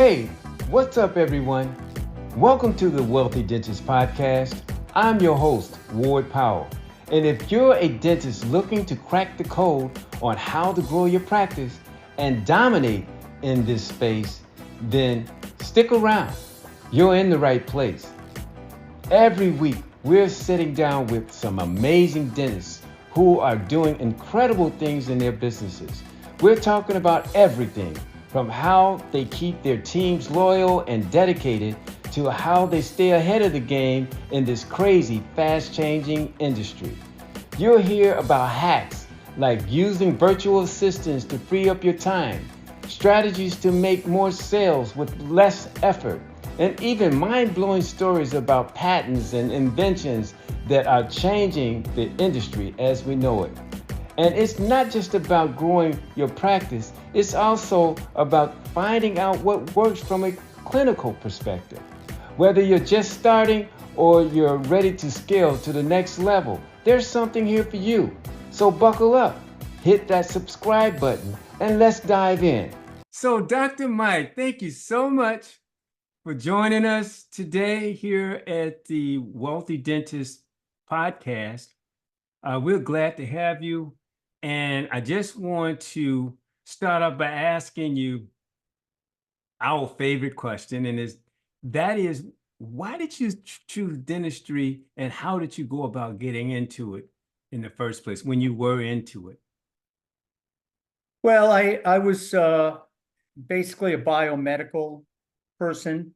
Hey, what's up, everyone? Welcome to the Wealthy Dentist Podcast. I'm your host, Ward Powell. And if you're a dentist looking to crack the code on how to grow your practice and dominate in this space, then stick around. You're in the right place. Every week, we're sitting down with some amazing dentists who are doing incredible things in their businesses. We're talking about everything from how they keep their teams loyal and dedicated to how they stay ahead of the game in this crazy, fast-changing industry. You'll hear about hacks like using virtual assistants to free up your time, strategies to make more sales with less effort, and even mind-blowing stories about patents and inventions that are changing the industry as we know it. And it's not just about growing your practice, it's also about finding out what works from a clinical perspective. Whether you're just starting or you're ready to scale to the next level, there's something here for you. So buckle up, hit that subscribe button, and let's dive in. So Dr. Mike, thank you so much for joining us today here at the Wealthy Dentist Podcast. We're glad to have you. And I just want to start off by asking you our favorite question, and that is, why did you choose dentistry, and how did you go about getting into it in the first place when you were into it? Well, I was basically a biomedical person.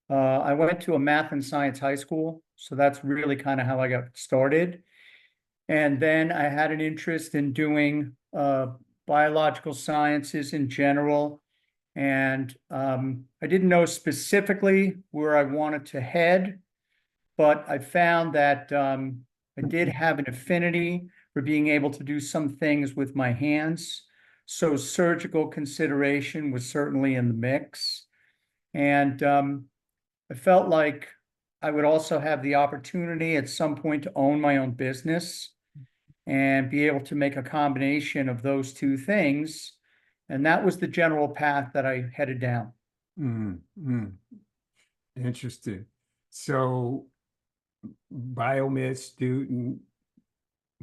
I went to a math and science high school, so that's really kind of how I got started. And then I had an interest in doing biological sciences in general. And I didn't know specifically where I wanted to head, but I found that I did have an affinity for being able to do some things with my hands. So surgical consideration was certainly in the mix. And I felt like I would also have the opportunity at some point to own my own business and be able to make a combination of those two things. And that was the general path that I headed down. Interesting. So, biomed student,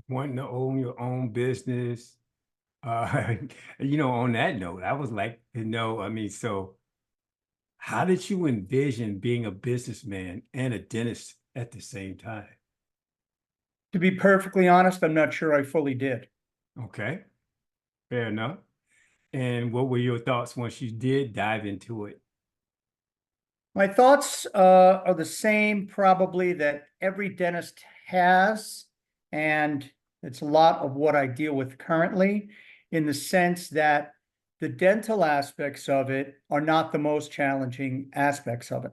wanting to own your own business. On that note, I was like, so how did you envision being a businessman and a dentist at the same time? To be perfectly honest, I'm not sure I fully did. Okay, fair enough. And what were your thoughts once you did dive into it? My thoughts are the same probably that every dentist has, and it's a lot of what I deal with currently, in the sense that the dental aspects of it are not the most challenging aspects of it.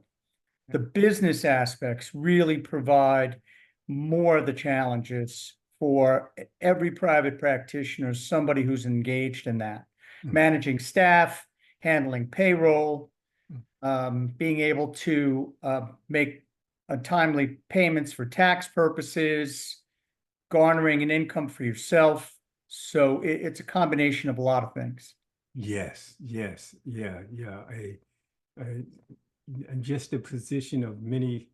The business aspects really provide more of the challenges for every private practitioner, somebody who's engaged in that. Managing staff, handling payroll, being able to make timely payments for tax purposes, garnering an income for yourself. So it's a combination of a lot of things. Yes, yeah. And just the position of many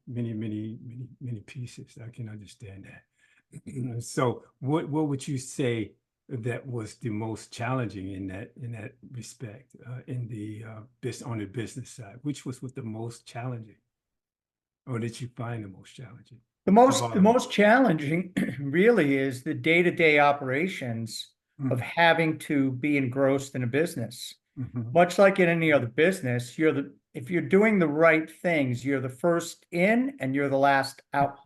pieces. I can understand that. So what would you say that was the most challenging in that respect, on the business side? Which was the most challenging, or did you find the most challenging? The most challenging really is the day-to-day operations of having to be engrossed in a business. Much like in any other business, if you're doing the right things, you're the first in and you're the last out.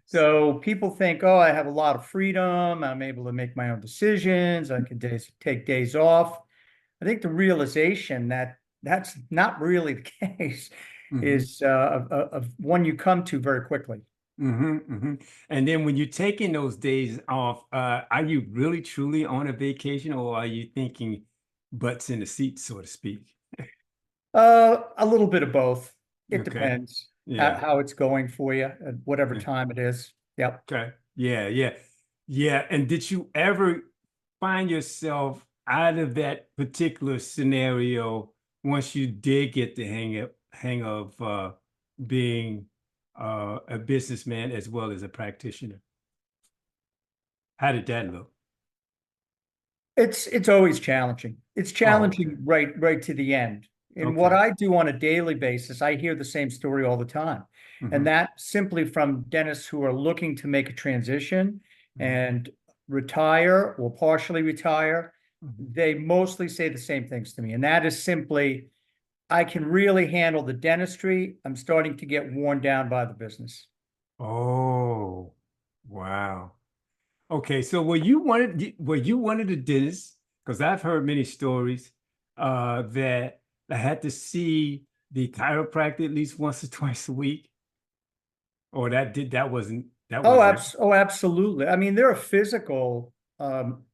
So people think, oh, I have a lot of freedom. I'm able to make my own decisions. I can take days off. I think the realization that that's not really the case is of one you come to very quickly. And then when you're taking those days off, are you really truly on a vacation, or are you thinking butts in the seat, so to speak? A little bit of both. It Okay. depends Yeah. how it's going for you at whatever time it is. Yep. Okay. Yeah. And did you ever find yourself out of that particular scenario once you did get the hang of being a businessman as well as a practitioner? How did that look? It's always challenging. It's Oh, okay. challenging right to the end. In what Okay. I do on a daily basis, I hear the same story all the time. And Hmm. that simply from dentists who are looking to make a transition Hmm. and retire or partially retire, Hmm. they mostly say the same things to me. And that is simply, I can really handle the dentistry. I'm starting to get worn down by the business. Oh, wow. Okay, so were you one of the dentists? Because I've heard many stories that I had to see the chiropractor at least once or twice a week, or that wasn't. Oh, absolutely. I mean, um,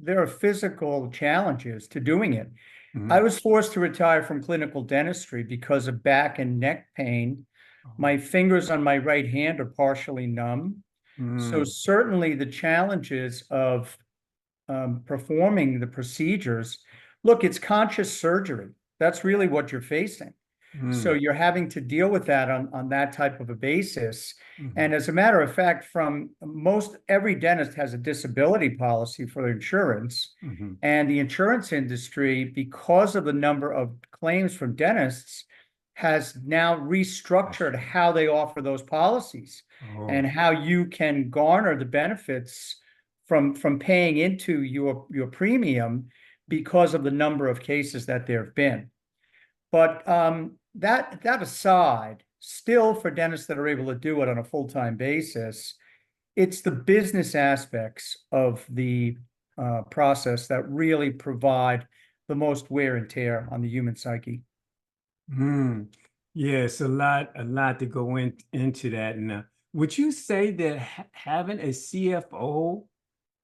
there are physical challenges to doing it. I Mhm. was forced to retire from clinical dentistry because of back and neck pain. Oh. My fingers on my right hand are partially numb. So Mm, certainly the challenges of performing the procedures, look, it's conscious surgery. That's really what you're facing. So mm, you're having to deal with that on that type of a basis. mhm, And as a matter of fact, from most every dentist has a disability policy for insurance. mhm. And the insurance industry, because of the number of claims from dentists, has now That's restructured true. how they offer those policies Oh. and how you can garner the benefits from paying into your premium because of the number of cases that there have been. But that aside, still for dentists that are able to do it on a full-time basis, it's the business aspects of the process that really provide the most wear and tear on the human psyche. Mm. Yes, a lot to go into that. And would you say that having a CFO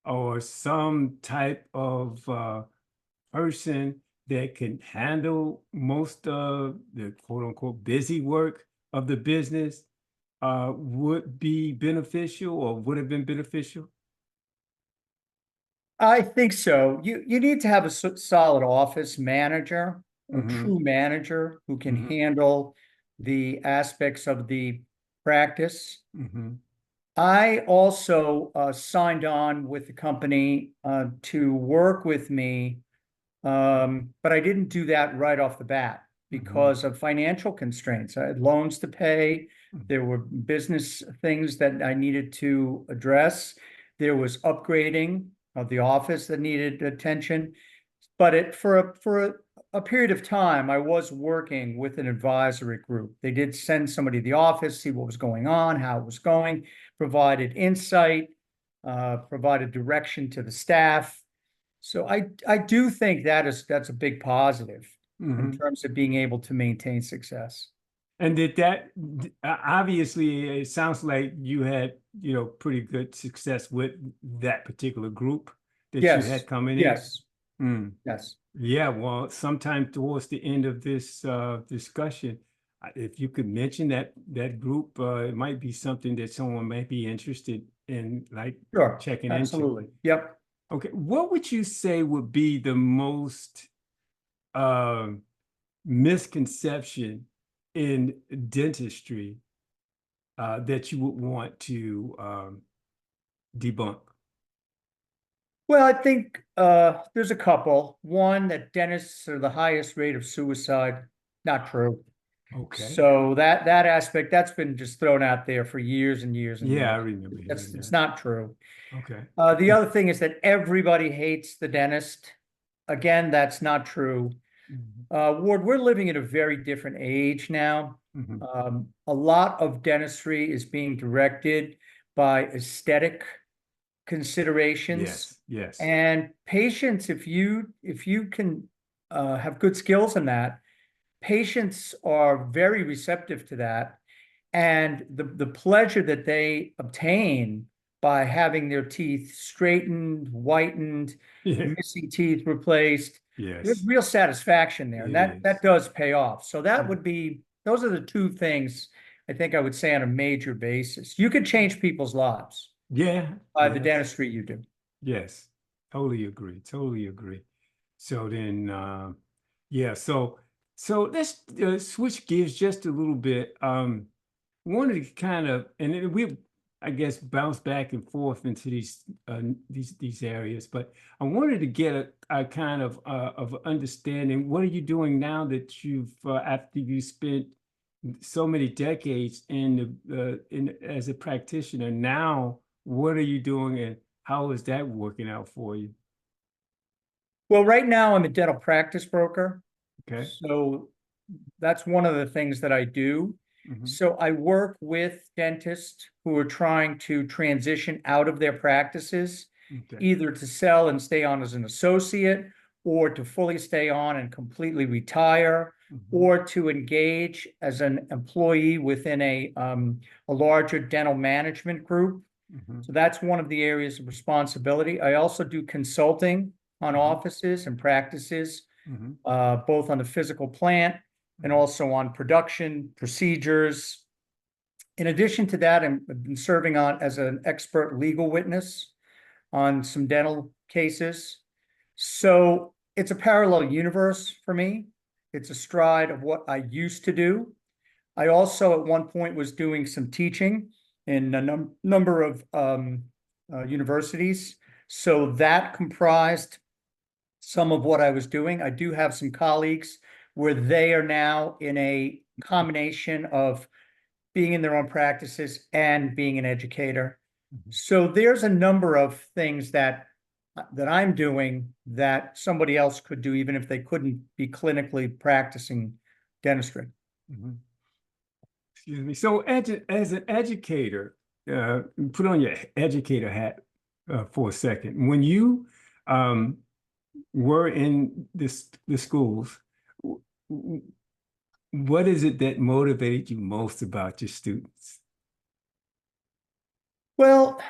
or some type of person that can handle most of the quote unquote busy work of the business would be beneficial or would have been beneficial? I think so. You need to have a solid office manager, a Mm-hmm. true manager who can Mm-hmm. handle the aspects of the practice. Mm-hmm. I also signed on with the company to work with me, but I didn't do that right off the bat Mm-hmm. because of financial constraints. I had loans to pay. There were business things that I needed to address. There was upgrading of the office that needed attention. But a period of time, I was working with an advisory group. They did send somebody to the office, see what was going on, how it was going, provided insight, provided direction to the staff. So I do think that's a big positive in Mm-hmm. terms of being able to maintain success. And did that obviously it sounds like you had, pretty good success with that particular group that you Yes, had coming in. yes, Mm. yes. Yeah, well, sometime towards the end of this discussion, if you could mention that group, it might be something that someone might be interested in, like Sure, checking into. absolutely. Yep. Okay, what would you say would be the most um misconception in dentistry that you would want to debunk? Well, I think there's a couple. One, that dentists are the highest rate of suicide. Not true. Okay. So that aspect that's been just thrown out there for years and years and Yeah, I years. remember That's hearing it's that. not true. Okay. The other thing is that everybody hates the dentist. Again, that's not true. Mhm. Ward, we're living in a very different age now. Mhm. A lot of dentistry is being directed by aesthetic considerations. Yes, yes. And patients, if you can have good skills in that, patients are very receptive to that. And the pleasure that they obtain by having their teeth straightened, whitened, Yeah. missing teeth replaced, there's Yes, real satisfaction there. And it that is. does pay off. So that Mm. would be, those are the two things I think I would say on a major basis. You could change people's lives Yeah, by the yes, dentistry you do. yes. Totally agree. Totally agree. So then, yeah, so So let's switch gears just a little bit. Wanted to kind of, and then I guess, bounce back and forth into these areas. But I wanted to get a kind of understanding. What are you doing now that you've after you spent so many decades in as a practitioner? Now, what are you doing, and how is that working out for you? Well, right now I'm a dental practice broker. Okay. So that's one of the things that I do. Hmm. So I work with dentists who are trying to transition out of their practices, Okay. either to sell and stay on as an associate, or to fully stay on and completely retire, Hmm. or to engage as an employee within a larger dental management group. Hmm. So that's one of the areas of responsibility. I also do consulting on Hmm. offices and practices, Hmm. both on the physical plant and also on production procedures. In addition to that, I've been serving on as an expert legal witness on some dental cases. So it's a parallel universe for me. It's a stride of what I used to do. I also at one point was doing some teaching in a number of universities. So that comprised some of what I was doing. I do have some colleagues where they are now in a combination of being in their own practices and being an educator. Hmm. So there's a number of things that I'm doing that somebody else could do, even if they couldn't be clinically practicing dentistry. Hmm. Excuse me. So, as an educator, put on your educator hat for a second. When you um, were in the schools, w- w- what is it that motivated you most about your students? Well,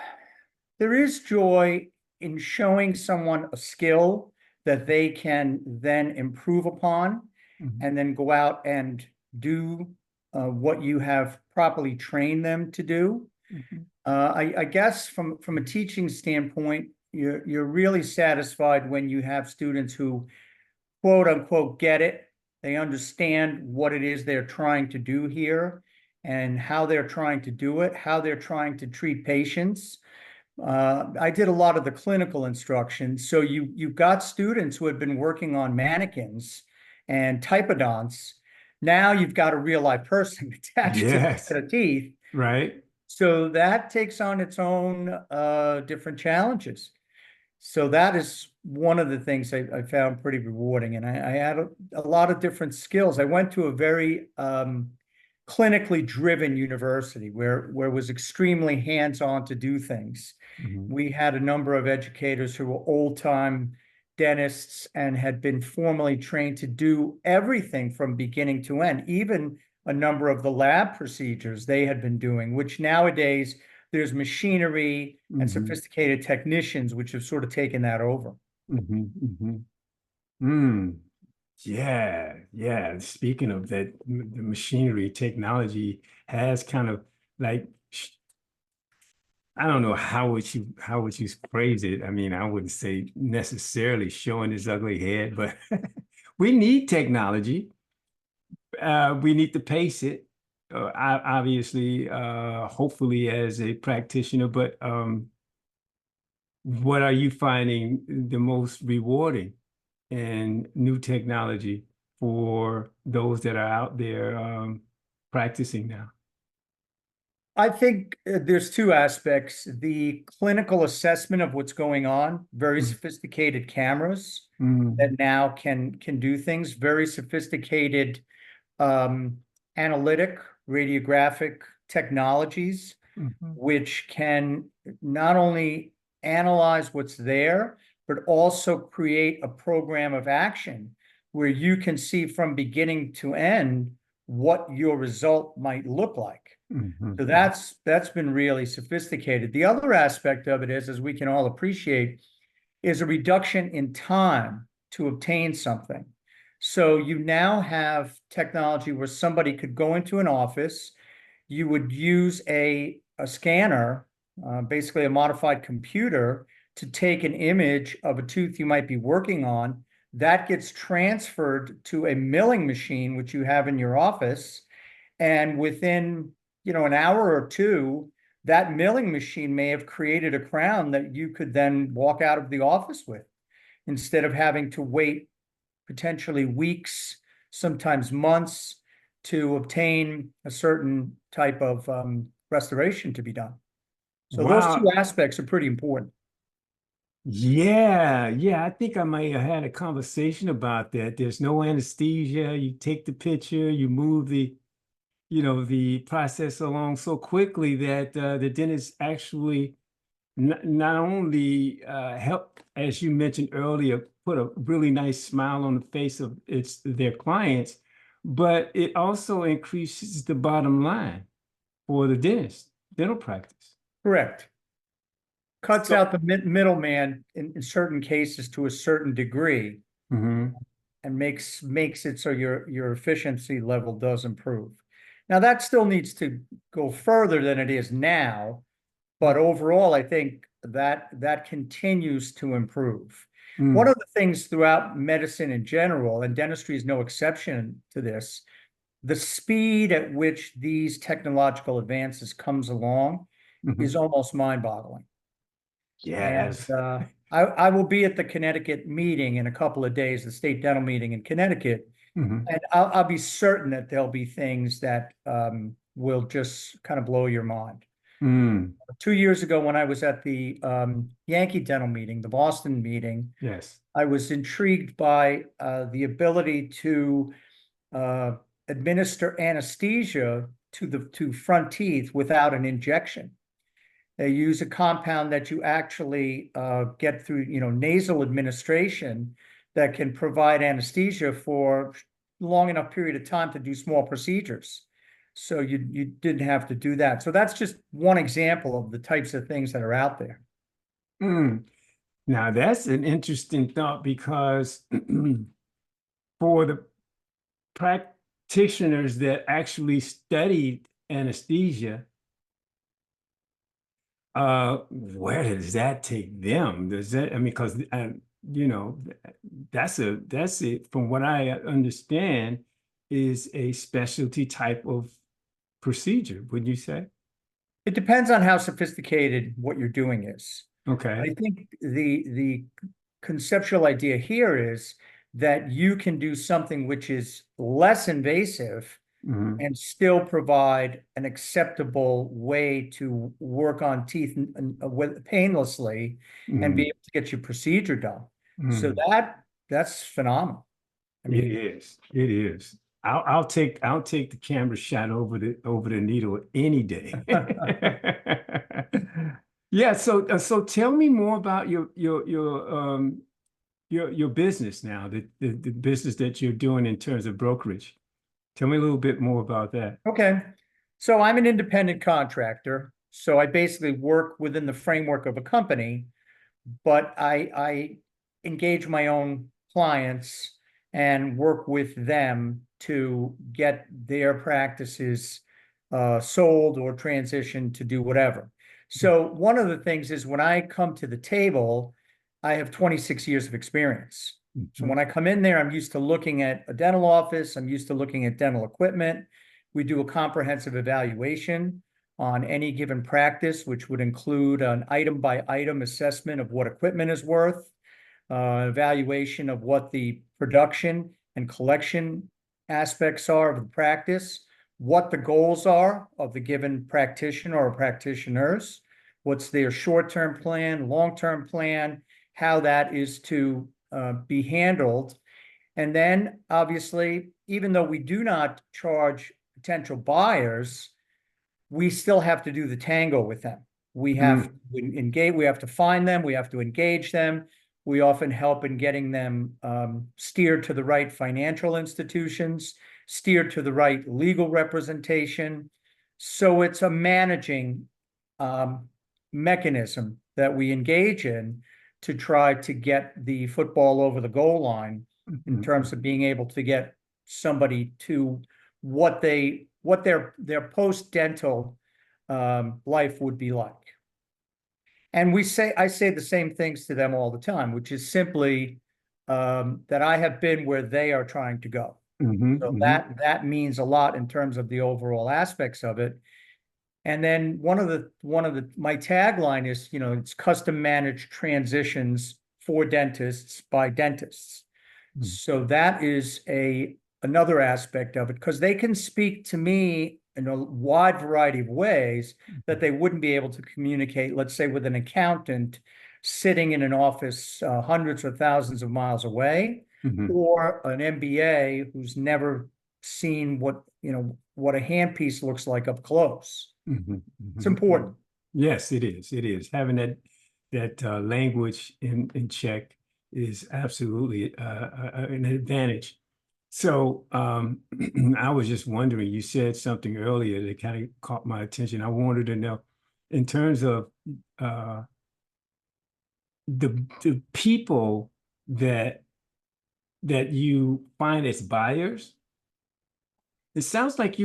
there is joy in showing someone a skill that they can then improve upon Mhm. and then go out and do what you have properly trained them to do. Mhm. I guess from a teaching standpoint, you're really satisfied when you have students who quote unquote get it. They understand what it is they're trying to do here and how they're trying to do it, how they're trying to treat patients. I did a lot of the clinical instruction. So you've got students who have been working on mannequins and typodonts. Now you've got a real life person attached to the Yes, set of teeth. right. So that takes on its own different challenges. So that is one of the things I found pretty rewarding. And I had a lot of different skills. I went to a very clinically driven university where it was extremely hands-on to do things. Mhm. We had a number of educators who were old-time dentists and had been formally trained to do everything from beginning to end, even a number of the lab procedures they had been doing, which nowadays there's machinery and Mhm. sophisticated technicians which have sort of taken that over. Mhm. Mhm. Mm. Yeah, yeah. Speaking of that, the machinery technology has kind of like I don't know how would you phrase it. I mean, I wouldn't say necessarily showing his ugly head, but we need technology. We need to pace it. Obviously, hopefully as a practitioner, but what are you finding the most rewarding in new technology for those that are out there practicing now? I think there's two aspects. The clinical assessment of what's going on, very Mm. sophisticated cameras Mm. that now can do things, very sophisticated um, analytic radiographic technologies, Mhm. which can not only analyze what's there, but also create a program of action where you can see from beginning to end what your result might look like. Mhm. So that's been really sophisticated. The other aspect of it is, as we can all appreciate, is a reduction in time to obtain something. So you now have technology where somebody could go into an office, you would use a scanner, basically a modified computer, to take an image of a tooth you might be working on, that gets transferred to a milling machine, which you have in your office. And within, an hour or two, that milling machine may have created a crown that you could then walk out of the office with instead of having to wait potentially weeks, sometimes months, to obtain a certain type of restoration to be done. So those two Wow. aspects are pretty important. Yeah, yeah, I think I might have had a conversation about that. There's no anesthesia. You take the picture, you move the process along so quickly that the dentist actually not only help, as you mentioned earlier, put a really nice smile on the face of their clients, but it also increases the bottom line for the dentist, dental practice. Correct. Cuts So, out the middleman in certain cases to a certain degree mhm, and makes it so your efficiency level does improve. Now that still needs to go further than it is now, but overall, I think that continues to improve. One mm, of the things throughout medicine in general, and dentistry is no exception to this, the speed at which these technological advances comes along is mhm. almost mind-boggling. And Yes. I will be at the Connecticut meeting in a couple of days, the state dental meeting in Connecticut, Mhm. and I'll be certain that there'll be things that will just kind of blow your mind. Mm, 2 years ago, when I was at the Yankee dental meeting, the Boston meeting, yes. I was intrigued by the ability to uh, administer anesthesia to front teeth without an injection. They use a compound that you actually get through, nasal administration that can provide anesthesia for long enough period of time to do small procedures. So you didn't have to do that. So that's just one example of the types of things that are out there. Mm. Now that's an interesting thought because for the practitioners that actually studied anesthesia, where does that take them? Does that, I mean, because you know, that's it, from what I understand, is a specialty type of procedure, would you say? It depends on how sophisticated what you're doing is. Okay. I think the conceptual idea here is that you can do something which is less invasive Hmm. and still provide an acceptable way to work on teeth painlessly and be Hmm. able to get your procedure done. So Hmm. that's phenomenal. I It mean, is. It is. I'll take the camera shot over the needle any day. Yeah. So tell me more about your business now, the business that you're doing in terms of brokerage. Tell me a little bit more about that. okay. So I'm an independent contractor. So I basically work within the framework of a company, but I engage my own clients and work with them to get their practices sold or transitioned to do whatever. So one of the things is when I come to the table, I have 26 years of experience. So Mhm. when I come in there, I'm used to looking at a dental office, I'm used to looking at dental equipment. We do a comprehensive evaluation on any given practice, which would include an item by item assessment of what equipment is worth, evaluation of what the production and collection aspects are of the practice, what the goals are of the given practitioner or practitioners, what's their short-term plan, long-term plan, how that is to be handled. And then obviously, even though we do not charge potential buyers, we still have to do the tango with them. We have Mm, to engage, we have to find them, we have to engage them. We often help in getting them steered to the right financial institutions, steered to the right legal representation. So it's a managing um, mechanism that we engage in to try to get the football over the goal line in mm, terms of being able to get somebody to what their post dental life would be like. And I say the same things to them all the time, which is simply that I have been where they are trying to go. So that means a lot in terms of the overall aspects of it. And then my tagline is, it's custom managed transitions for dentists by dentists. So that is another aspect of it, because they can speak to me in a wide variety of ways that they wouldn't be able to communicate, let's say, with an accountant sitting in an office hundreds or thousands of miles away, or an MBA who's never seen what a handpiece looks like up close. It's important. Yes, it is. It is. Having that language in check is absolutely an advantage. So I was just wondering, you said something earlier that kind of caught my attention. I wanted to know, in terms of the people that you find as buyers, it sounds like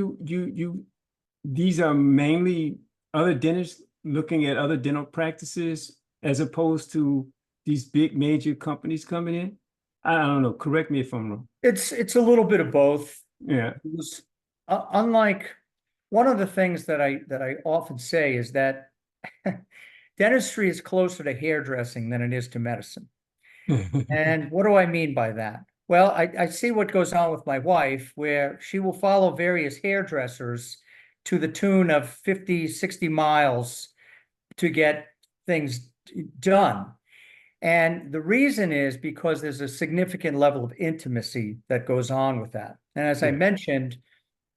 these are mainly other dentists looking at other dental practices as opposed to these big major companies coming in. I don't know. Correct me if I'm wrong. It's a little bit of both. Yeah. Unlike, one of the things that I often say is that dentistry is closer to hairdressing than it is to medicine. And what do I mean by that? Well, I see what goes on with my wife, where she will follow various hairdressers to the tune of 50, 60 miles to get things done. And the reason is because there's a significant level of intimacy that goes on with that. And as I mentioned,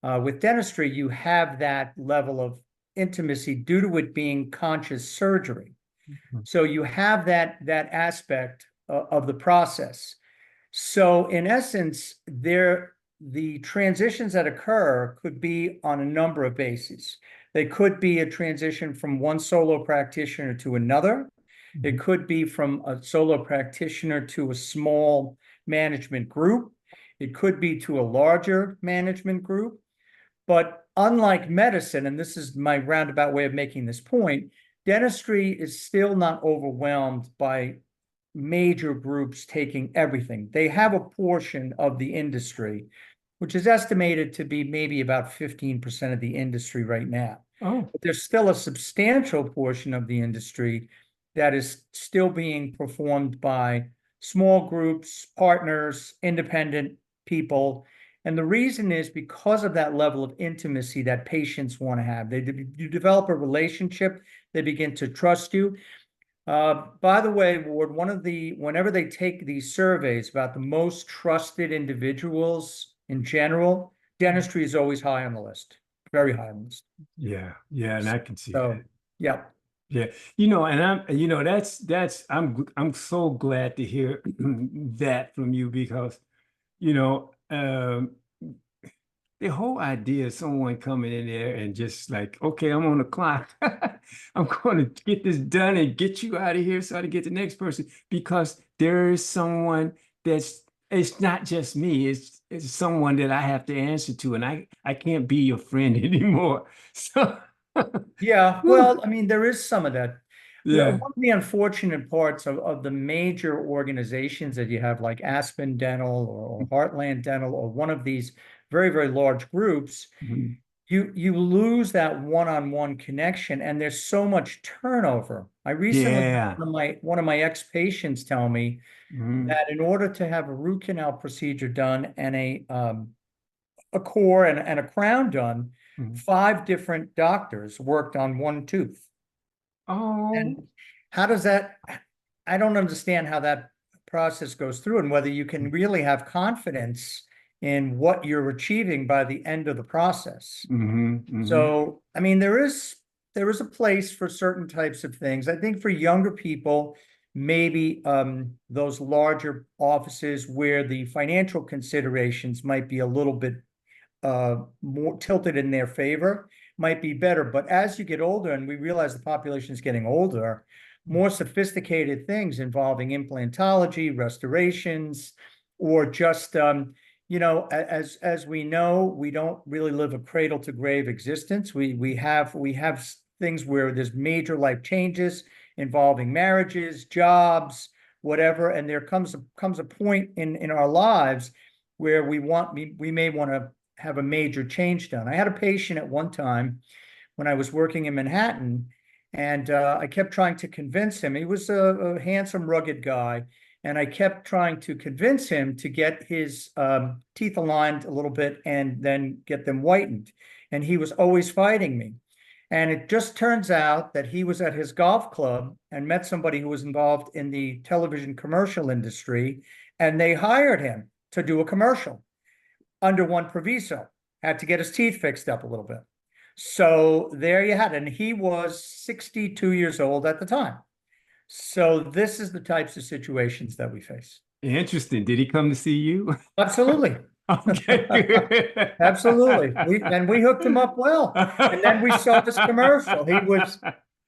with dentistry, you have that level of intimacy due to it being conscious surgery. So you have that aspect of the process. So in essence, the transitions that occur could be on a number of bases. They could be a transition from one solo practitioner to another. It could be from a solo practitioner to a small management group. It could be to a larger management group. But unlike medicine, and this is my roundabout way of making this point, dentistry is still not overwhelmed by major groups taking everything. They have a portion of the industry, which is estimated to be maybe about 15% of the industry right now. Oh. But there's still a substantial portion of the industry that is still being performed by small groups, partners, independent people. And the reason is because of that level of intimacy that patients want to have. You develop a relationship, they begin to trust you. By the way, Ward, whenever they take these surveys about the most trusted individuals in general, dentistry is always high on the list, very high on the list. Yeah, and I can see that. Yeah. Yeah, I'm so glad to hear that from you, because the whole idea of someone coming in there and just like, okay, I'm on the clock. I'm going to get this done and get you out of here so I can get the next person, because there is someone it's not just me, it's someone that I have to answer to, and I can't be your friend anymore. So yeah, well, I mean, there is some of that. Yeah. One of the unfortunate parts of the major organizations that you have, like Aspen Dental or Heartland Dental, or one of these very, very large groups, you lose that one-on-one connection, and there's so much turnover. I recently had one of my ex-patients tell me that in order to have a root canal procedure done and a core and a crown done, 5 different doctors worked on one tooth. Oh. And how does that, I don't understand how that process goes through, and whether you can really have confidence in what you're achieving by the end of the process. So, I mean, there is a place for certain types of things. I think for younger people, maybe those larger offices where the financial considerations might be a little bit more tilted in their favor might be better. But as you get older, and we realize the population is getting older, more sophisticated things involving implantology, restorations, or just as we know, we don't really live a cradle to grave existence. We have things where there's major life changes involving marriages, jobs, whatever. And there comes a point in our lives where we may want to have a major change done. I had a patient at one time when I was working in Manhattan, and I kept trying to convince him. He was a handsome, rugged guy, and I kept trying to convince him to get his teeth aligned a little bit and then get them whitened. And he was always fighting me. And it just turns out that he was at his golf club and met somebody who was involved in the television commercial industry, and they hired him to do a commercial under one proviso, had to get his teeth fixed up a little bit. So there you had it. And he was 62 years old at the time. So this is the types of situations that we face. Interesting. Did he come to see you? Absolutely. Okay, good. Absolutely. We hooked him up well. And then we saw this commercial.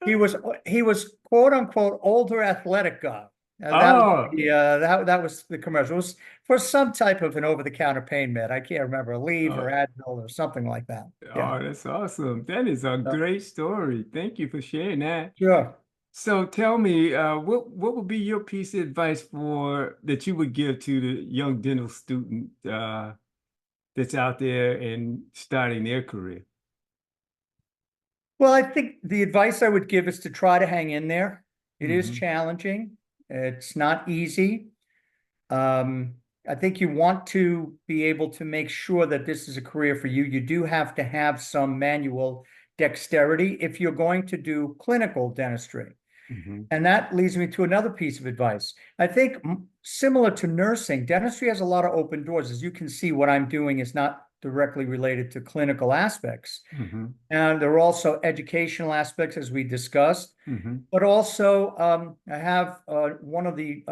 He was quote unquote older athletic guy. Oh, That was the commercial. It was for some type of an over-the-counter pain med. I can't remember, Aleve or Advil or something like that. Yeah. oh, that's awesome. That is a great story. Thank you for sharing that. Sure. So tell me, what would be your piece of advice that you would give to the young dental student that's out there and starting their career? Well, I think the advice I would give is to try to hang in there. It is challenging. It's not easy. I think you want to be able to make sure that this is a career for you. You do have to have some manual dexterity if you're going to do clinical dentistry. And that leads me to another piece of advice. I think similar to nursing, dentistry has a lot of open doors. As you can see, what I'm doing is not directly related to clinical aspects. And there are also educational aspects, as we discussed. But also, I have one of the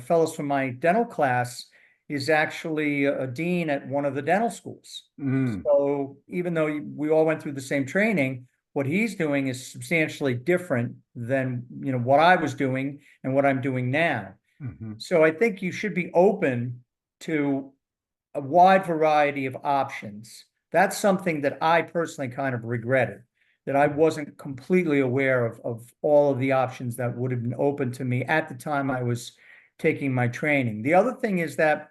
fellows from my dental class is actually a dean at one of the dental schools. So even though we all went through the same training, what he's doing is substantially different than what I was doing and what I'm doing now. So I think you should be open to a wide variety of options. That's something that I personally kind of regretted, that I wasn't completely aware of all of the options that would have been open to me at the time I was taking my training. The other thing is that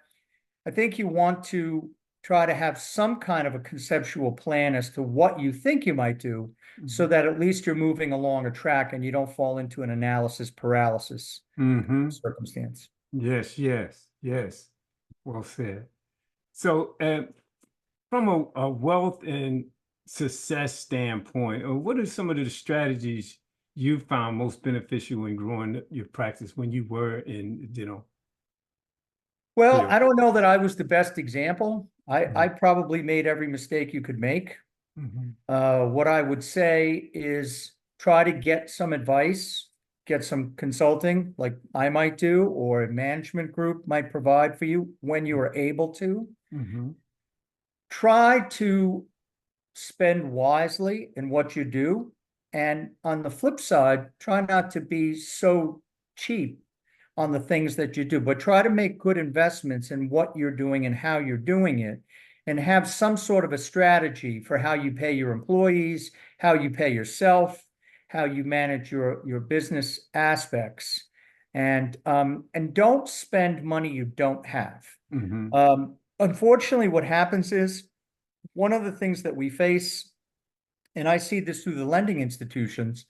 I think you want to try to have some kind of a conceptual plan as to what you think you might do, so that at least you're moving along a track and you don't fall into an analysis paralysis circumstance. Yes, yes, yes. Well said. So, from a wealth and success standpoint, what are some of the strategies you found most beneficial in growing your practice when you were in dental? Well, I don't know that I was the best example. I probably made every mistake you could make. What I would say is try to get some advice, get some consulting like I might do, or a management group might provide for you when you are able to. Try to spend wisely in what you do. And on the flip side, try not to be so cheap on the things that you do, but try to make good investments in what you're doing and how you're doing it, and have some sort of a strategy for how you pay your employees, how you pay yourself, how you manage your business aspects, and don't spend money you don't have. Unfortunately, what happens is one of the things that we face, and I see this through the lending institutions,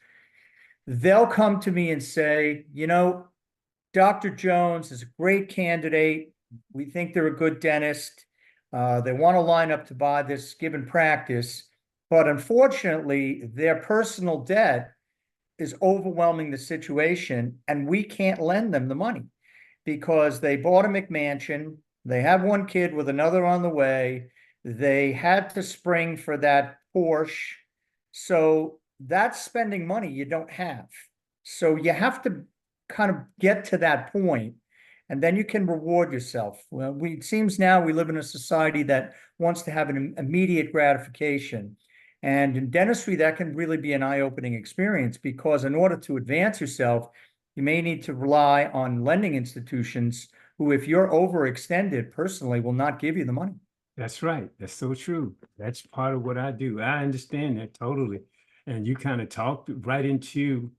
they'll come to me and say, Dr. Jones is a great candidate. We think they're a good dentist. They want to line up to buy this given practice, but unfortunately, their personal debt is overwhelming the situation, and we can't lend them the money because they bought a McMansion, they have one kid with another on the way, they had to spring for that Porsche, so that's spending money you don't have. So you have to kind of get to that point, and then you can reward yourself. Well, it seems now we live in a society that wants to have an immediate gratification. And in dentistry, that can really be an eye-opening experience, because in order to advance yourself, you may need to rely on lending institutions who, if you're overextended personally, will not give you the money. That's right. That's so true. That's part of what I do. I understand that totally. And you kind of talked right into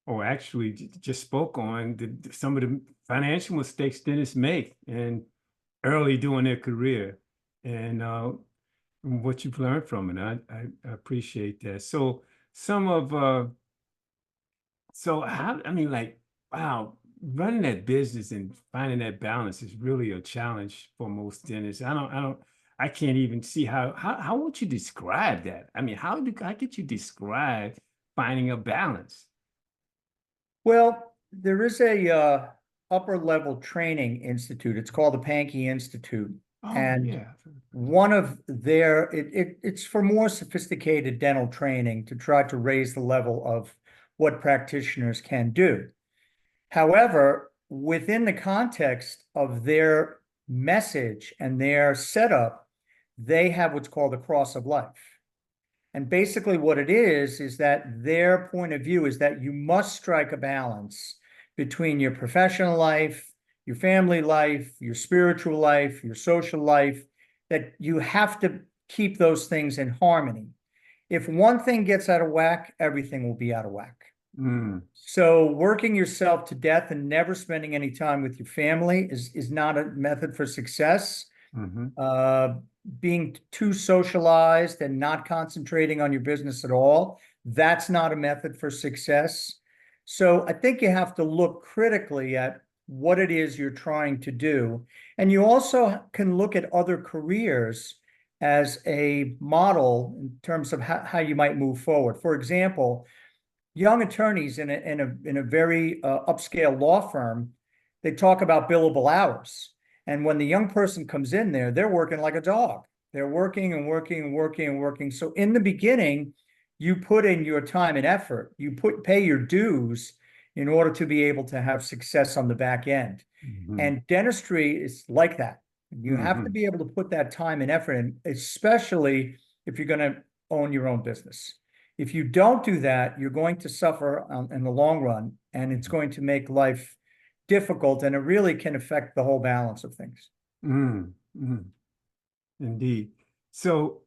or actually just spoke on some of the financial mistakes dentists make and early during their career, and what you've learned from it. I appreciate that. So some of so how, I mean, like, wow, running that business and finding that balance is really a challenge for most dentists. I can't even see how would you describe that? I mean, how could you describe finding a balance? Well, there is a upper level training institute. It's called the Pankey Institute. Oh, And yeah. one of their it's for more sophisticated dental training to try to raise the level of what practitioners can do. However, within the context of their message and their setup, they have what's called the cross of life. And basically, what it is that their point of view is that you must strike a balance between your professional life, your family life, your spiritual life, your social life, that you have to keep those things in harmony. If one thing gets out of whack, everything will be out of whack. Mm, So working yourself to death and never spending any time with your family is not a method for success. hmm Uh, Being too socialized and not concentrating on your business at all, that's not a method for success. So I think you have to look critically at what it is you're trying to do. And you also can look at other careers as a model in terms of how you might move forward. For example, young attorneys in a very upscale law firm, they talk about billable hours. And when the young person comes in there, they're working like a dog. They're working and working and working and working. So in the beginning, you put in your time and effort. You pay your dues in order to be able to have success on the back end. hmm And dentistry is like that. You have to hmm be able to put that time and effort in, especially if you're going to own your own business. If you don't do that, you're going to suffer in the long run, and it's going to make life difficult, and it really can affect the whole balance of things. mm, mm, indeed. So,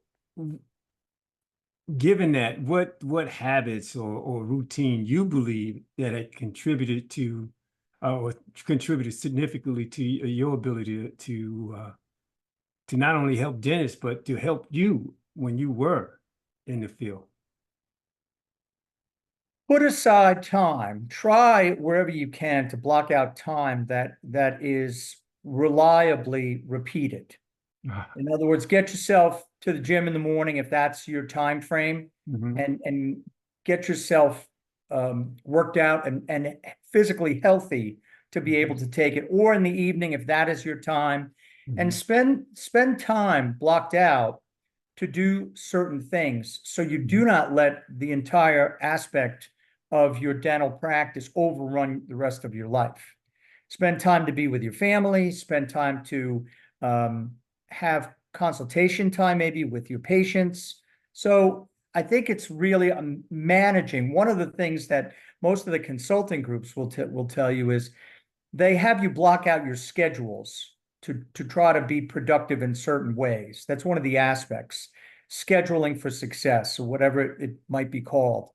given that, what habits or routine you believe that it contributed to, or contributed significantly to your ability to not only help dentists but to help you when you were in the field? Put aside time. Try wherever you can to block out time that is reliably repeated. Ah, In other words, get yourself to the gym in the morning if that's your time frame, mhm, and get yourself worked out and physically healthy to be able mhm, to take it, or in the evening if that is your time, and mhm, spend time blocked out to do certain things so you do mhm, not let the entire aspect of your dental practice overrun the rest of your life. Spend time to be with your family, spend time to have consultation time maybe with your patients. So I think it's really managing. One of the things that most of the consulting groups will tell you is they have you block out your schedules to try to be productive in certain ways. That's one of the aspects, scheduling for success, or whatever it might be called.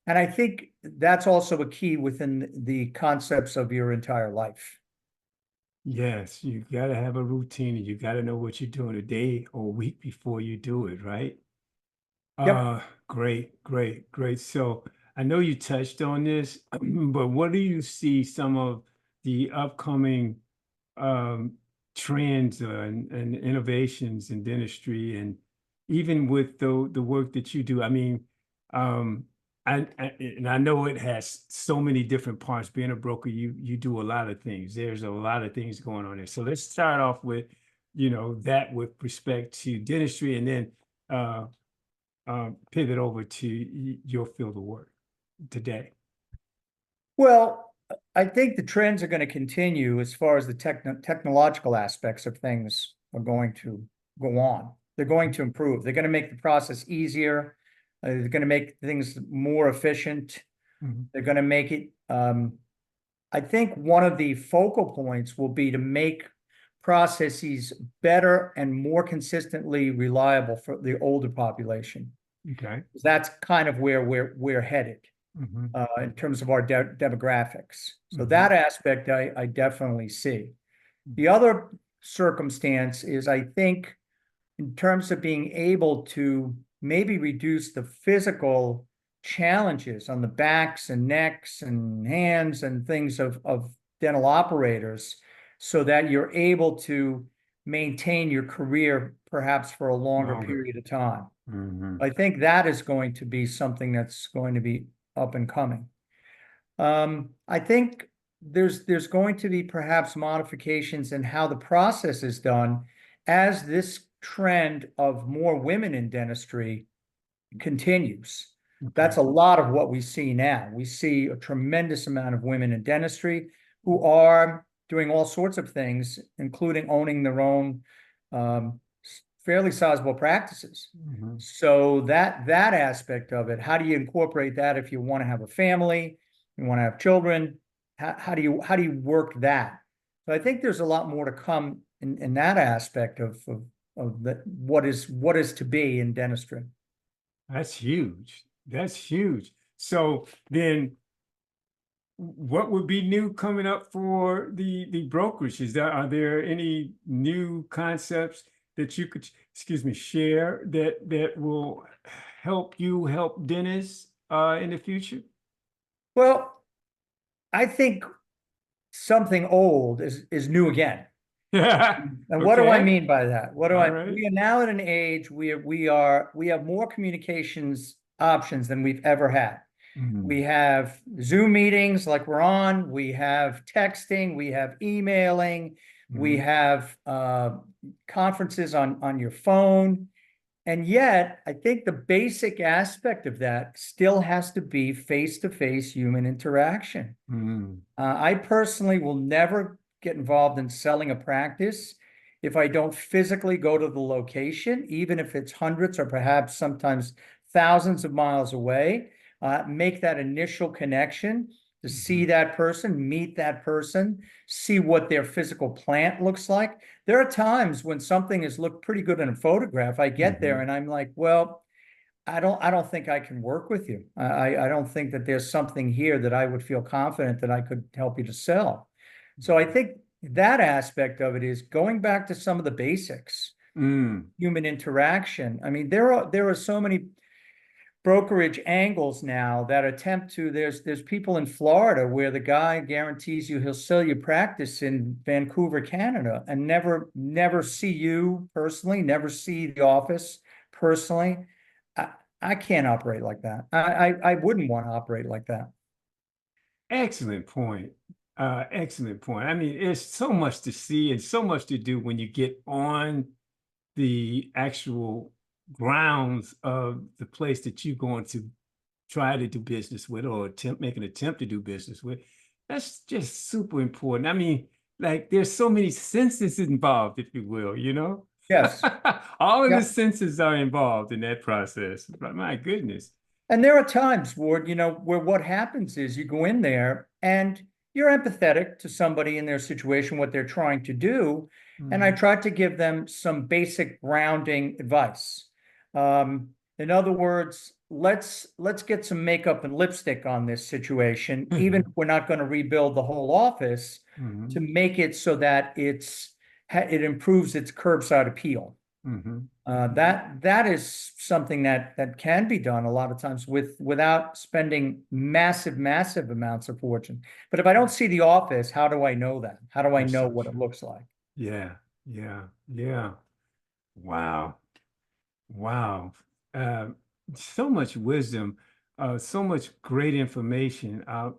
And I think that's also a key within the concepts of your entire life. yes, you got to have a routine and you got to know what you're doing a day or a week before you do it, right? Yep. Great, great, great. So I know you touched on this, but what do you see some of the upcoming um, trends and innovations in dentistry, and even with the work that you do? I mean, um, and I know it has so many different parts. Being a broker, you do a lot of things. There's a lot of things going on there. So let's start off with, that with respect to dentistry, and then uh, pivot over to your field of work today. Well, I think the trends are going to continue as far as the technological aspects of things are going to go on. They're going to improve. They're going to make the process easier. They're going to make things more efficient. Mhm. They're going to make it. I think one of the focal points will be to make processes better and more consistently reliable for the older population. Okay. That's kind of where we're headed. Hmm. in terms of our demographics. So Hmm. that aspect I definitely see. The other circumstance is, I think, in terms of being able to maybe reduce the physical challenges on the backs and necks and hands and things of dental operators, so that you're able to maintain your career perhaps for a longer Longer. period of time. Hmm. I think that is going to be something that's going to be up and coming. I think there's going to be perhaps modifications in how the process is done as this trend of more women in dentistry continues. Okay. That's a lot of what we see now. We see a tremendous amount of women in dentistry who are doing all sorts of things, including owning their own um, fairly sizable practices. Hmm. So that aspect of it, how do you incorporate that if you want to have a family, you want to have children? How do you work that? So I think there's a lot more to come in that aspect of what is to be in dentistry. That's huge. That's huge. So then what would be new coming up for the brokerage? Are there any new concepts that you could, excuse me, share that will help you help dentists in the future? Well, I think something old is new again. And what do I Okay. mean by that? All right. We are now at an age we have more communications options than we've ever had. Mhm. We have Zoom meetings like we're on, we have texting, we have emailing, we Mhm. have conferences on your phone. And yet, I think the basic aspect of that still has to be face-to-face human interaction. Mhm. I personally will never get involved in selling a practice if I don't physically go to the location, even if it's hundreds or perhaps sometimes thousands of miles away, make that initial connection to see Mhm. that person, meet that person, see what their physical plant looks like. There are times when something has looked pretty good in a photograph. I get there Mhm. and I'm like, well, I don't think I can work with you. I don't think that there's something here that I would feel confident that I could help you to sell. So I think that aspect of it is going back to some of the basics, Mm. human interaction. I mean, there are so many brokerage angles now that attempt to, there's people in Florida where the guy guarantees you he'll sell you practice in Vancouver, Canada, and never see you personally, never see the office personally. I, I can't operate like that. I wouldn't want to operate like that. Excellent point. Excellent point. I mean, there's so much to see and so much to do when you get on the actual grounds of the place that you're going to try to do business with or make an attempt to do business with. That's just super important. I mean, like there's so many senses involved, if you will, you know? Yes. All of the Yeah. senses are involved in that process. But my goodness. And there are times, Ward, where what happens is you go in there and you're empathetic to somebody in their situation, what they're trying to do. And I Mhm. tried to give them some basic grounding advice. In other words, let's get some makeup and lipstick on this situation, even if we're not going to rebuild the whole office, to Mhm. make it so that it improves its curbside appeal. Mhm. That is something that can be done a lot of times without spending massive amounts of fortune. But if I don't see the office, how do I know that? How do I That's know so what it true. looks like? Yeah, yeah, yeah. Wow. Wow. Uh, so much wisdom, so much great information. Uh,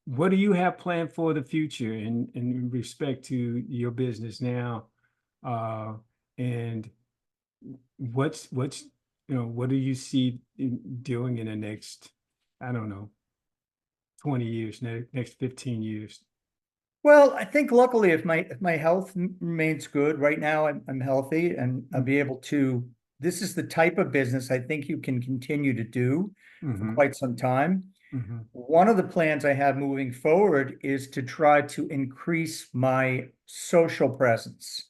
what do you have planned for the future in respect to your business now? And what do you see doing in the next, I don't know, 20 years, next 15 years? Well, I think luckily if my health remains good right now, I'm healthy and I'll be able to. This is the type of business I think you can continue to do for Mm-hmm. quite some time. Mm-hmm. One of the plans I have moving forward is to try to increase my social presence.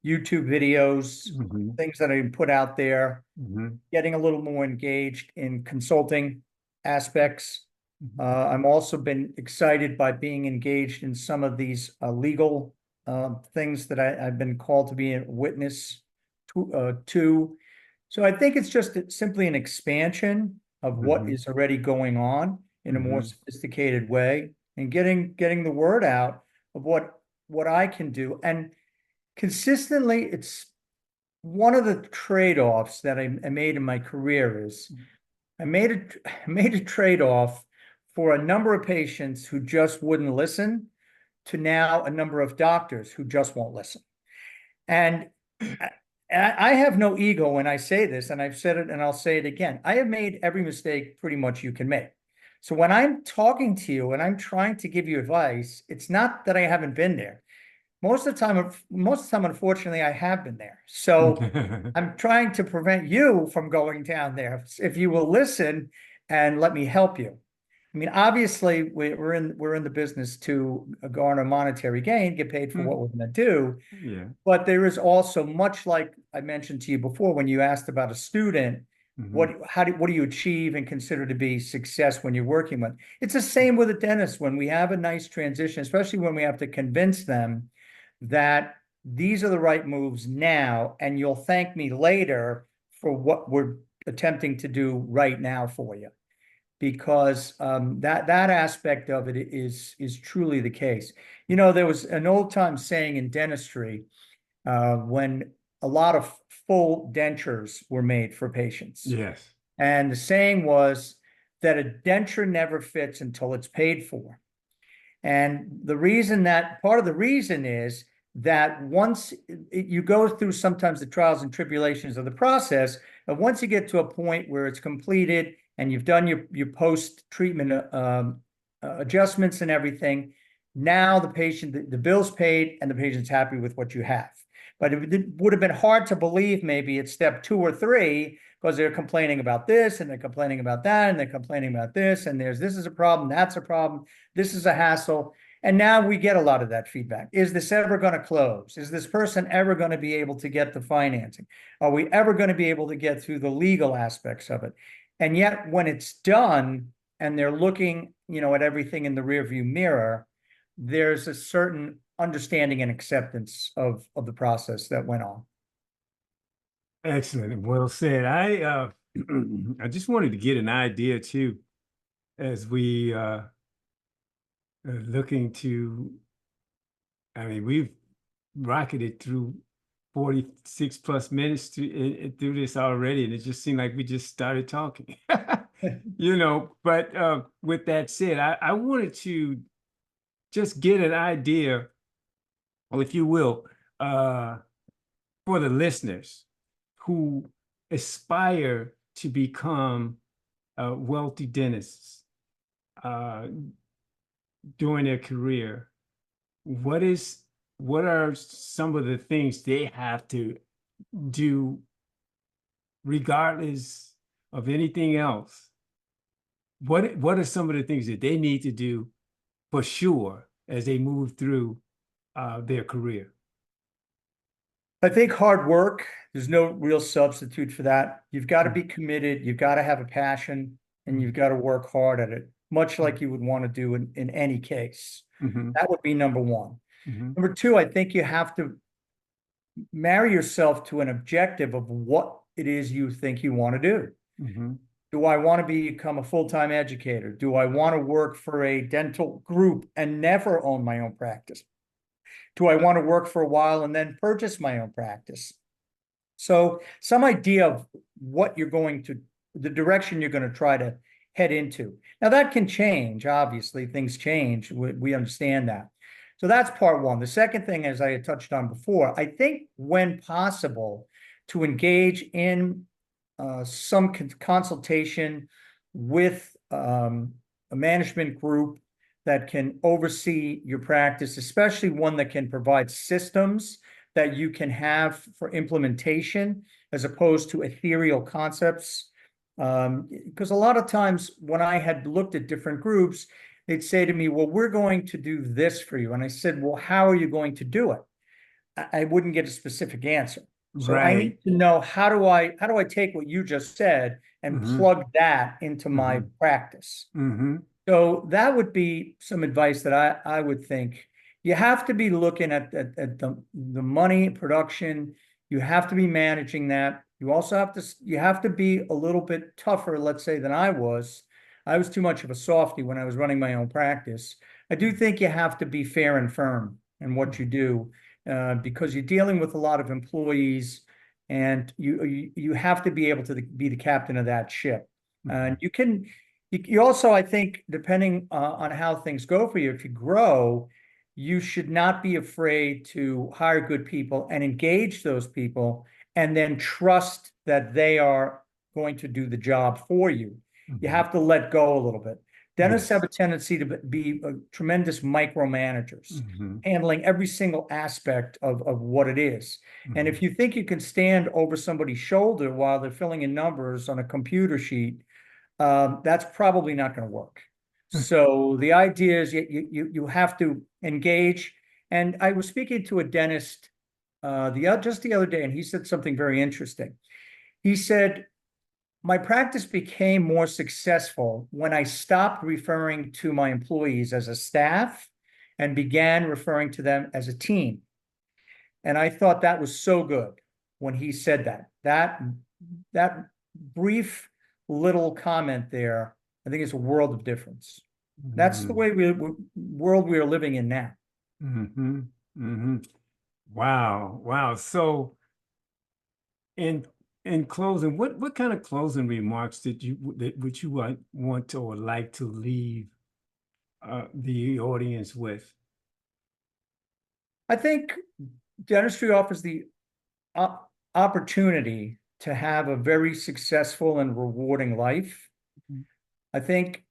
YouTube videos, Mm-hmm. things that I put out there, Mm-hmm. getting a little more engaged in consulting aspects. Mm-hmm. I'm also been excited by being engaged in some of these legal things that I've been called to be a witness to. So I think it's just simply an expansion of what Mm-hmm. is already going on in a more Mm-hmm. sophisticated way, and getting the word out of what I can do. And consistently, it's one of the trade-offs that I made in my career is I I made a trade-off for a number of patients who just wouldn't listen to now a number of doctors who just won't listen. And I, I have no ego when I say this, and I've said it and I'll say it again. I have made every mistake pretty much you can make. So when I'm talking to you and I'm trying to give you advice, it's not that I haven't been there. Most of the time, unfortunately, I have been there. So I'm trying to prevent you from going down there. If you will listen and let me help you. I mean, obviously, we're in the business to garner monetary gain, get paid for what we're going to do. Yeah. But there is also, much like I mentioned to you before when you asked about a student, Mm-hmm. what do you achieve and consider to be success when you're working with? It's the same with a dentist. When we have a nice transition, especially when we have to convince them that these are the right moves now, and you'll thank me later for what we're attempting to do right now for you. Because that aspect of it is truly the case. You know, there was an old time saying in dentistry when a lot of full dentures were made for patients. Yes. And the saying was that a denture never fits until it's paid for. And part of the reason is that once you go through sometimes the trials and tribulations of the process, and once you get to a point where it's completed and you've done your post-treatment adjustments and everything, now the bill's paid and the patient's happy with what you have. But it would have been hard to believe maybe at step 2 or 3 because they're complaining about this and they're complaining about that and they're complaining about this and this is a problem, that's a problem, this is a hassle. And now we get a lot of that feedback. Is this ever going to close? Is this person ever going to be able to get the financing? Are we ever going to be able to get through the legal aspects of it? And yet when it's done and they're looking, at everything in the rearview mirror, there's a certain understanding and acceptance of the process that went on. Excellent. Well said. I just wanted to get an idea too, as we are looking to, I mean, we've rocketed through 46 plus minutes through this already, and it just seemed like we just started talking. But with that said, I wanted to just get an idea, or if you will, for the listeners who aspire to become wealthy dentists uh, during their career. What are some of the things they have to do regardless of anything else? What are some of the things that they need to do for sure as they move through their career? I think hard work, there's no real substitute for that. You've got to be committed, you've got to have a passion, and you've got to work hard at it, much like you would want to do in any case. Mm-hmm. That would be number one. Mm-hmm. Number two, I think you have to marry yourself to an objective of what it is you think you want to do. Mm-hmm. Do I want to become a full-time educator? Do I want to work for a dental group and never own my own practice? Do I want to work for a while and then purchase my own practice? So some idea of the direction you're going to try to head into. Now that can change, obviously, things change. We understand that. So that's part one. The second thing, as I had touched on before, I think when possible, to engage in some consultation with a management group that can oversee your practice, especially one that can provide systems that you can have for implementation as opposed to ethereal concepts. Because a lot of times when I had looked at different groups, they'd say to me, well, we're going to do this for you. And I said, well, how are you going to do it? I wouldn't get a specific answer. So I Right. need to know how do I take what you just said and Mm-hmm. plug that into my Mm-hmm. practice? Mm-hmm. So that would be some advice that I would think. You have to be looking at the money production. You have to be managing that. You have to be a little bit tougher, let's say, than I was. I was too much of a softie when I was running my own practice. I do think you have to be fair and firm in what you do, because you're dealing with a lot of employees, and you have to be able to be the captain of that ship. Mm-hmm. And you also, I think, depending on how things go for you, if you grow, you should not be afraid to hire good people and engage those people, and then trust that they are going to do the job for you. You Mm-hmm. have to let go a little bit. Dentists have Yes. a tendency to be tremendous micromanagers, Mm-hmm. handling every single aspect of what it is. And Mm-hmm. if you think you can stand over somebody's shoulder while they're filling in numbers on a computer sheet, that's probably not going to work. So the idea is you have to engage. And I was speaking to a dentist just the other day, and he said something very interesting. He said, my practice became more successful when I stopped referring to my employees as a staff and began referring to them as a team. And I thought that was so good when he said that. That brief little comment there, I think it's a world of difference. That's the Mm-hmm. way world we are living in now. Mm-hmm. Mm-hmm. Wow. Wow. So in in closing, what kind of closing remarks that would you want to or like to leave the audience with? I think dentistry offers the opportunity to have a very successful and rewarding life. I think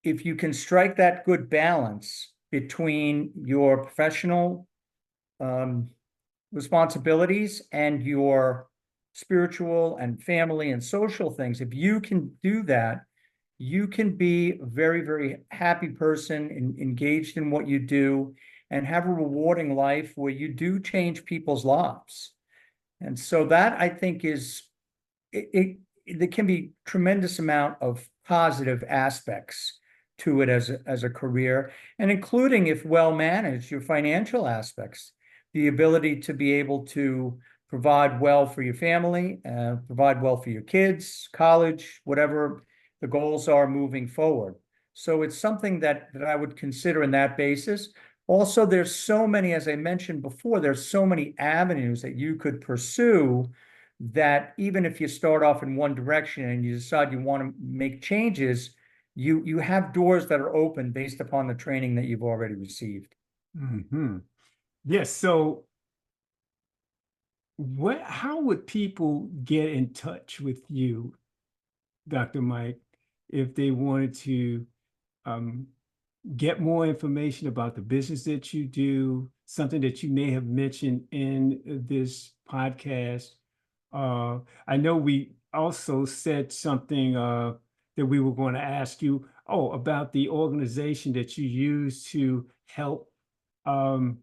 if you can strike that good balance between your professional um, responsibilities and your spiritual and family and social things, if you can do that, you can be a very, very happy person and engaged in what you do and have a rewarding life where you do change people's lives. And so that, I think, is it, there can be tremendous amount of positive aspects to it as a career, and including, if well managed, your financial aspects, the ability to be able to provide well for your family, provide well for your kids, college, whatever the goals are moving forward. So it's something that I would consider in that basis. Also, there's so many, as I mentioned before, there's so many avenues that you could pursue, that even if you start off in one direction and you decide you want to make changes, you have doors that are open based upon the training that you've already received. Mm-hmm. Yes. So how would people get in touch with you, Dr. Mike, if they wanted to um, get more information about the business that you do, something that you may have mentioned in this podcast? I know we also said something that we were going to ask you, about the organization that you use to help um,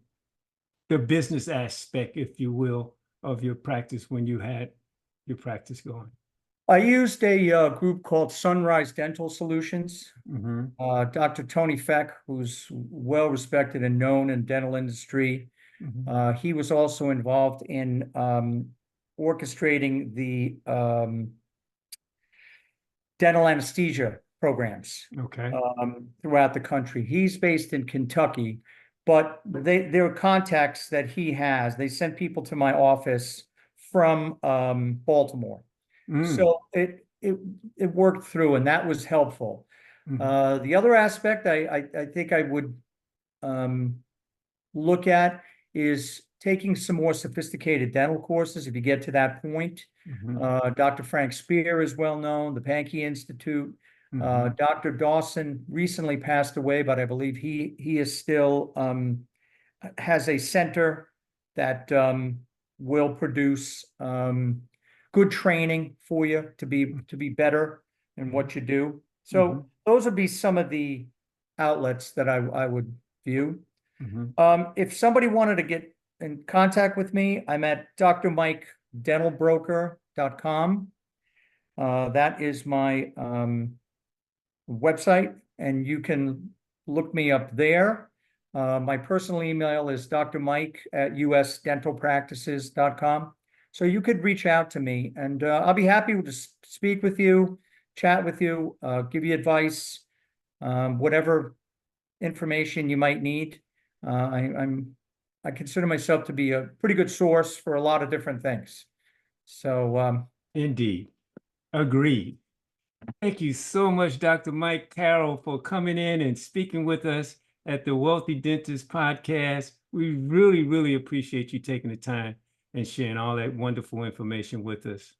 the business aspect, if you will, of your practice when you had your practice going. I used a group called Sunrise Dental Solutions. Mm-hmm. Dr. Tony Feck, who's well respected and known in dental industry. Mm-hmm. He was also involved in orchestrating the dental anesthesia programs Okay. throughout the country. He's based in Kentucky, but there are contacts that he has. They sent people to my office from Baltimore. Mm. So it worked through, and that was helpful. Mm-hmm. The other aspect I think I would um, look at is taking some more sophisticated dental courses if you get to that point. Mm-hmm. Dr. Frank Spear is well known, the Pankey Institute. Mm-hmm. Dr. Dawson recently passed away, but I believe he is still has a center that will produce good training for you to be better in what you do. Mm-hmm. So those would be some of the outlets that I would view. Mm-hmm. If somebody wanted to get in contact with me, I'm at drmikedentalbroker.com. That is my website, and you can look me up there. My personal email is drmike@usdentalpractices.com. So you could reach out to me, and I'll be happy to speak with you, chat with you, give you advice, whatever information you might need. I consider myself to be a pretty good source for a lot of different things. So Indeed. Agreed. Thank you so much, Dr. Mike Karol, for coming in and speaking with us at the Wealthy Dentist Podcast. We really, really appreciate you taking the time and sharing all that wonderful information with us.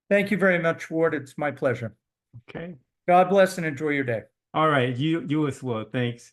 thank you very much, Ward. It's my pleasure. Okay. God bless and enjoy your day. All right. You as well. Thanks.